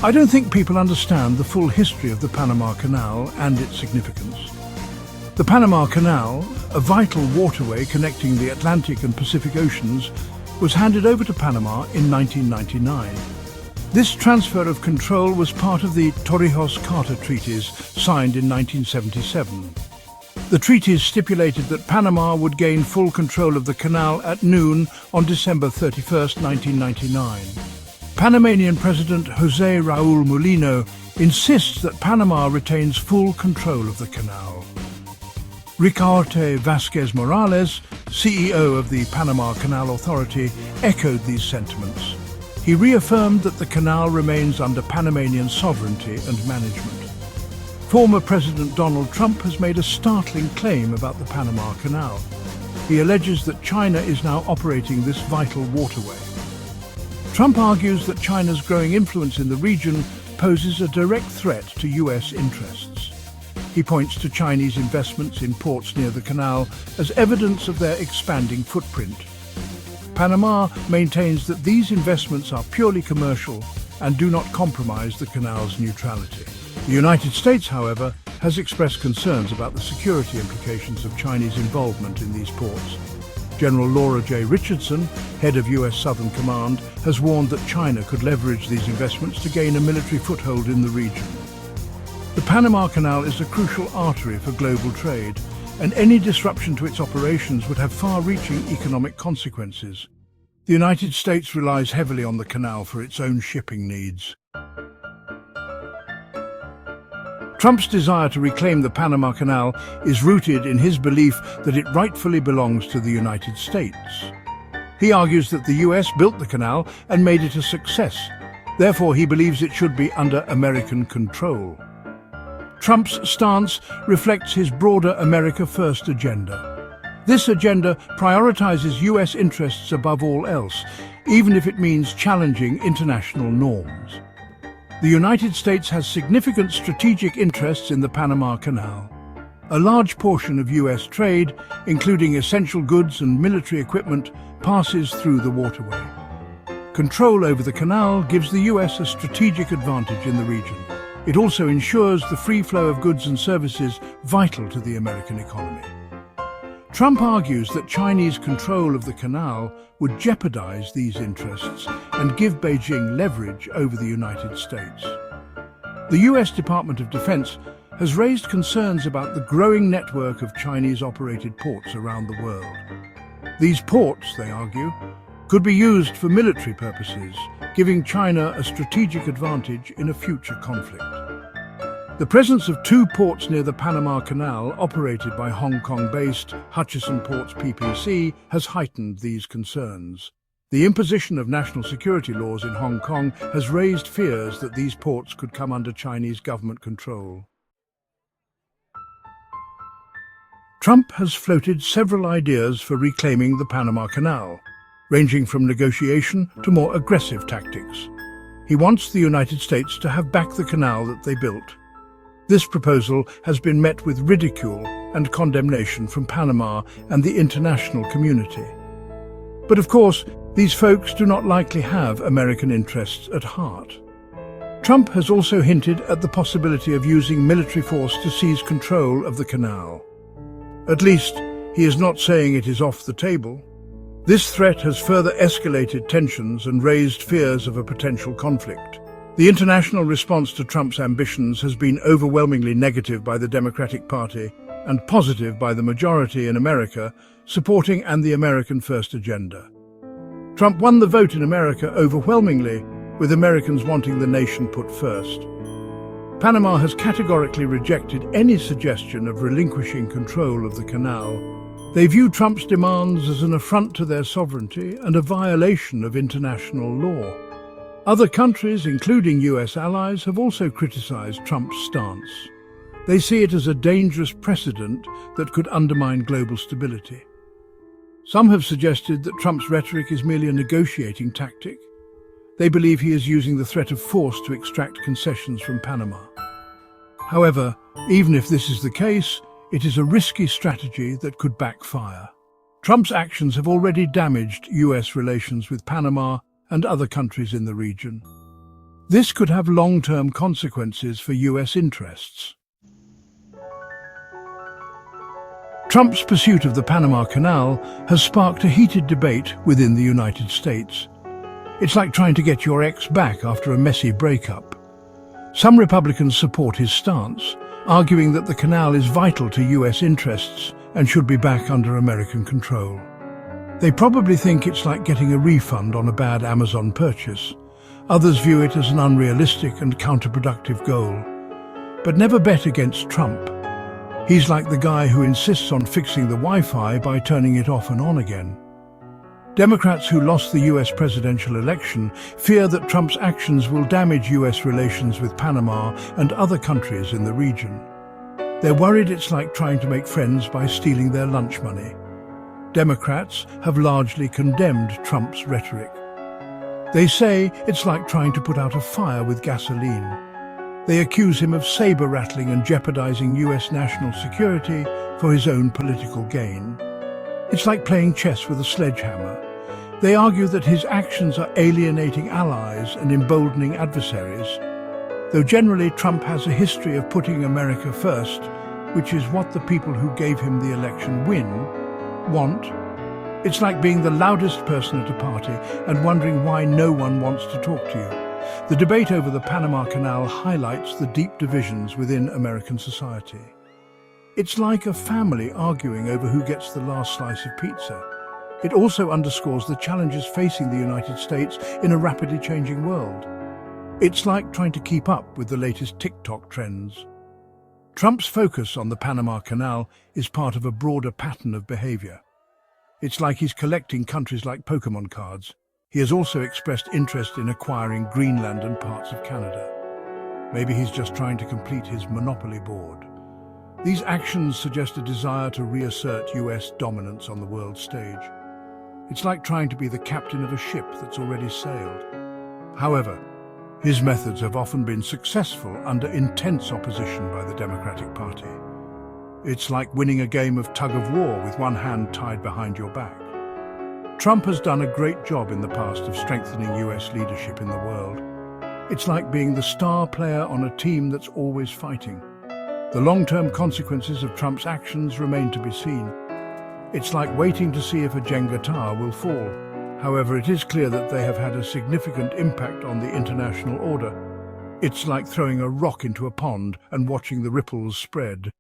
I don't think people understand the full history of the Panama Canal and its significance. The Panama Canal, a vital waterway connecting the Atlantic and Pacific Oceans, was handed over to Panama in 1999. This transfer of control was part of the Torrijos-Carter Treaties signed in 1977. The treaties stipulated that Panama would gain full control of the canal at noon on December 31, 1999. Panamanian President José Raúl Mulino insists that Panama retains full control of the canal. Ricaurte Vázquez Morales, CEO of the Panama Canal Authority, echoed these sentiments. He reaffirmed that the canal remains under Panamanian sovereignty and management. Former President Donald Trump has made a startling claim about the Panama Canal. He alleges that China is now operating this vital waterway. Trump argues that China's growing influence in the region poses a direct threat to US interests. He points to Chinese investments in ports near the canal as evidence of their expanding footprint. Panama maintains that these investments are purely commercial and do not compromise the canal's neutrality. The United States, however, has expressed concerns about the security implications of Chinese involvement in these ports. General Laura J. Richardson, head of US Southern Command, has warned that China could leverage these investments to gain a military foothold in the region. The Panama Canal is a crucial artery for global trade, and any disruption to its operations would have far-reaching economic consequences. The United States relies heavily on the canal for its own shipping needs. Trump's desire to reclaim the Panama Canal is rooted in his belief that it rightfully belongs to the United States. He argues that the US built the canal and made it a success. Therefore, he believes it should be under American control. Trump's stance reflects his broader America First agenda. This agenda prioritizes US interests above all else, even if it means challenging international norms. The United States has significant strategic interests in the Panama Canal. A large portion of US trade, including essential goods and military equipment, passes through the waterway. Control over the canal gives the US a strategic advantage in the region. It also ensures the free flow of goods and services vital to the American economy. Trump argues that Chinese control of the canal would jeopardize these interests and give Beijing leverage over the United States. The US Department of Defense has raised concerns about the growing network of Chinese-operated ports around the world. These ports, they argue, could be used for military purposes, giving China a strategic advantage in a future conflict. The presence of two ports near the Panama Canal, operated by Hong Kong-based Hutchison Ports PPC, has heightened these concerns. The imposition of national security laws in Hong Kong has raised fears that these ports could come under Chinese government control. Trump has floated several ideas for reclaiming the Panama Canal, ranging from negotiation to more aggressive tactics. He wants the United States to have back the canal that they built. This proposal has been met with ridicule and condemnation from Panama and the international community. But of course, these folks do not likely have American interests at heart. Trump has also hinted at the possibility of using military force to seize control of the canal. At least, he is not saying it is off the table. This threat has further escalated tensions and raised fears of a potential conflict. The international response to Trump's ambitions has been overwhelmingly negative by the Democratic Party and positive by the majority in America, supporting the American First agenda. Trump won the vote in America overwhelmingly, with Americans wanting the nation put first. Panama has categorically rejected any suggestion of relinquishing control of the canal. They view Trump's demands as an affront to their sovereignty and a violation of international law. Other countries, including US allies, have also criticized Trump's stance. They see it as a dangerous precedent that could undermine global stability. Some have suggested that Trump's rhetoric is merely a negotiating tactic. They believe he is using the threat of force to extract concessions from Panama. However, even if this is the case, it is a risky strategy that could backfire. Trump's actions have already damaged US relations with Panama and other countries in the region. This could have long-term consequences for US interests. Trump's pursuit of the Panama Canal has sparked a heated debate within the United States. It's like trying to get your ex back after a messy breakup. Some Republicans support his stance, arguing that the canal is vital to US interests and should be back under American control. They probably think it's like getting a refund on a bad Amazon purchase. Others view it as an unrealistic and counterproductive goal. But never bet against Trump. He's like the guy who insists on fixing the Wi-Fi by turning it off and on again. Democrats who lost the US presidential election fear that Trump's actions will damage US relations with Panama and other countries in the region. They're worried it's like trying to make friends by stealing their lunch money. Democrats have largely condemned Trump's rhetoric. They say it's like trying to put out a fire with gasoline. They accuse him of saber-rattling and jeopardizing US national security for his own political gain. It's like playing chess with a sledgehammer. They argue that his actions are alienating allies and emboldening adversaries. Though generally Trump has a history of putting America first, which is what the people who gave him the election want. It's like being the loudest person at a party and wondering why no one wants to talk to you. The debate over the Panama Canal highlights the deep divisions within American society. It's like a family arguing over who gets the last slice of pizza. It also underscores the challenges facing the United States in a rapidly changing world. It's like trying to keep up with the latest TikTok trends. Trump's focus on the Panama Canal is part of a broader pattern of behavior. It's like he's collecting countries like Pokemon cards. He has also expressed interest in acquiring Greenland and parts of Canada. Maybe he's just trying to complete his monopoly board. These actions suggest a desire to reassert US dominance on the world stage. It's like trying to be the captain of a ship that's already sailed. However, his methods have often been successful under intense opposition by the Democratic Party. It's like winning a game of tug-of-war with one hand tied behind your back. Trump has done a great job in the past of strengthening US leadership in the world. It's like being the star player on a team that's always fighting. The long-term consequences of Trump's actions remain to be seen. It's like waiting to see if a Jenga tower will fall. However, it is clear that they have had a significant impact on the international order. It's like throwing a rock into a pond and watching the ripples spread.